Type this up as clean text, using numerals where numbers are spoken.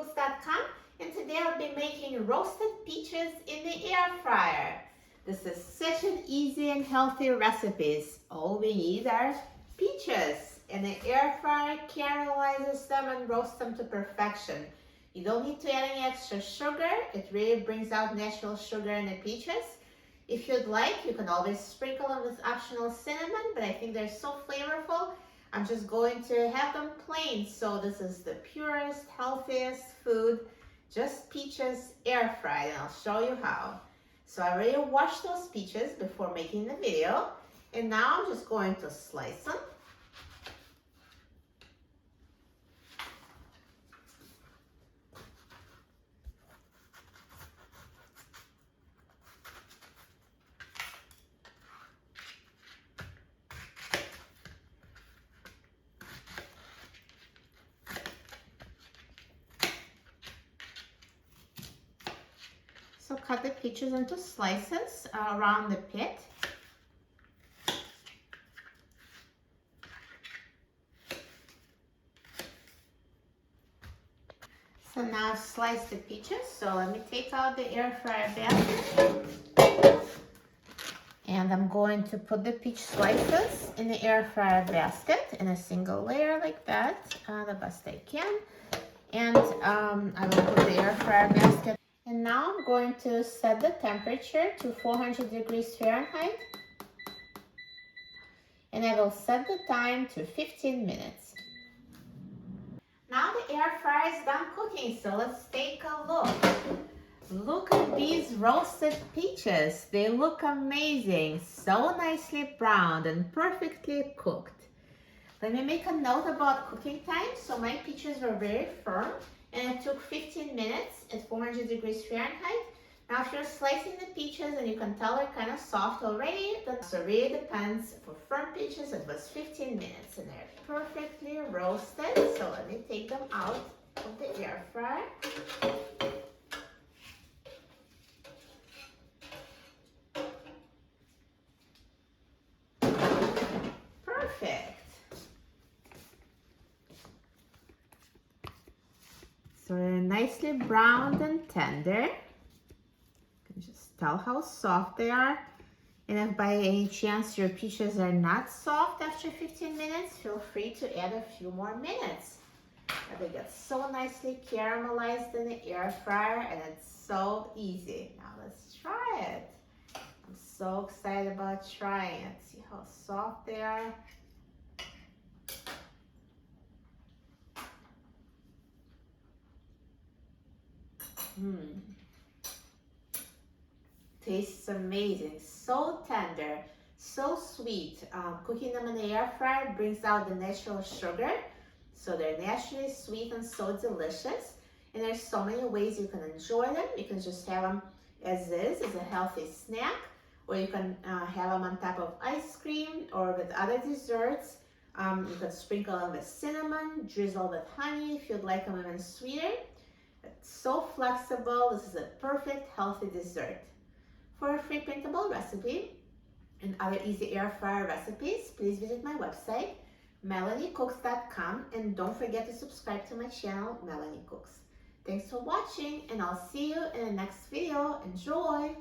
melanicooks.com, and today I'll be making roasted peaches in the air fryer. This is such an easy and healthy recipe. All we need are peaches, and the air fryer caramelizes them and roasts them to perfection. You don't need to add any extra sugar. It really brings out natural sugar in the peaches. If you'd like, you can always sprinkle them with optional cinnamon, but I think they're so flavorful, I'm just going to have them plain. So this is the purest, healthiest food, just peaches air fried, and I'll show you how. So I already washed those peaches before making the video, and now I'm just going to slice them. So cut the peaches into slices around the pit. So now I've sliced the peaches. So let me take out the air fryer basket. And I'm going to put the peach slices in the air fryer basket in a single layer like that, the best I can. And I will put the air fryer basket. And now I'm going to set the temperature to 400 degrees Fahrenheit. And I will set the time to 15 minutes. Now the air fryer is done cooking, so let's take a look. Look at these roasted peaches. They look amazing, so nicely browned and perfectly cooked. Let me make a note about cooking time. So my peaches were very firm, and it took 15 minutes at 400 degrees Fahrenheit. Now if you're slicing the peaches and you can tell they're kind of soft already, that really depends. For firm peaches it was 15 minutes and they're perfectly roasted. So let me take them out of the air fryer. Perfect. So they're nicely browned and tender. You can just tell how soft they are. And if by any chance your peaches are not soft after 15 minutes, feel free to add a few more minutes. They get so nicely caramelized in the air fryer, and it's so easy. Now let's try it. I'm so excited about trying it. See how soft they are? Tastes amazing, so tender, so sweet. Cooking them in the air fryer brings out the natural sugar, so they're naturally sweet and so delicious. And there's so many ways you can enjoy them. You can just have them as is, as a healthy snack, or you can have them on top of ice cream or with other desserts. You can sprinkle them with cinnamon, drizzle with honey if you'd like them even sweeter. It's so flexible. This is a perfect healthy dessert. For a free printable recipe and other easy air fryer recipes, please visit my website, melanicooks.com, and don't forget to subscribe to my channel, Melanie Cooks. Thanks for watching, and I'll see you in the next video. Enjoy!